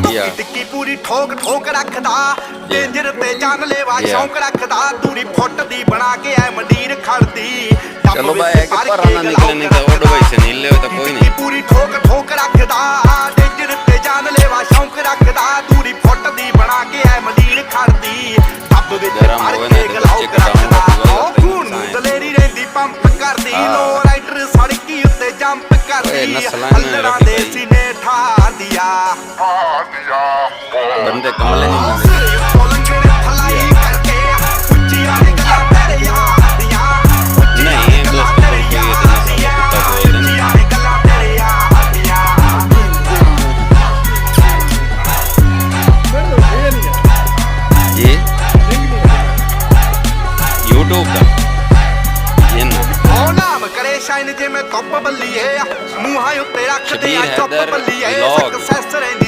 ਟਿੱਕੀ ਪੂਰੀ ਠੋਕ ਠੋਕ ਰੱਖਦਾ ਡੇਂਜਰ ਤੇ ਜਾਨ ਲੈਵਾ ਸ਼ੌਂਕ ਰੱਖਦਾ ਦੂਰੀ ਫੁੱਟ ਦੀ ਬਣਾ ਕੇ ਐ ਮੰਡੀਰ ਖੜਦੀ ਚਲੋ ਬਾਈ ਇੱਕ ਭਰਾ ਨਾ ਨਿਕਲੇ ਨਹੀਂ ਤਾਂ ਉਹ ਡਵਾਈ ਸੇ ਨਹੀਂ ਲਿਓ ਤਾਂ ਕੋਈ ਨਹੀਂ ਪੂਰੀ ਠੋਕ ਠੋਕ ਰੱਖਦਾ ਡੇਂਜਰ ਤੇ ਜਾਨ ਲੈਵਾ ਸ਼ੌਂਕ ਰੱਖਦਾ ਦੂਰੀ ਫੁੱਟ ਦੀ ਬਣਾ ਕੇ ਐ ਮੰਡੀਰ ਖੜਦੀ ਟੱਬ ਵਿੱਚ ਫੜ ਕੇ ਗਲਾਉ ਰੱਖਦਾ ਉਹ ਖੂਨ ਦਲੇਰੀ ਰਹਿੰਦੀ ਪੰਪ ਕਰਦੀ ਲੋ ਰਾਈਡਰ ਸੜਕੀ ਉੱਤੇ ਜੰਪ ਕਰਦੀ ਅੱਲੜਾਂ ਦੇ ਸੀਨੇ ਠਾਰਦੀਆਂ ਬੰਦੇ ਕਮਲੇ ਨਹੀਂ ਸ਼ਾਇਨ ਜਿਵੇਂ ਕੱਪ ਬੱਲੀਏ ਮੂੰਹਾਂ ਉੱਤੇ ਰੱਖਦੇ ਆ ਚੁੱਪ ਬੱਲੀਏ ਸਕਸੈਸ ਰਹਿੰਦੀ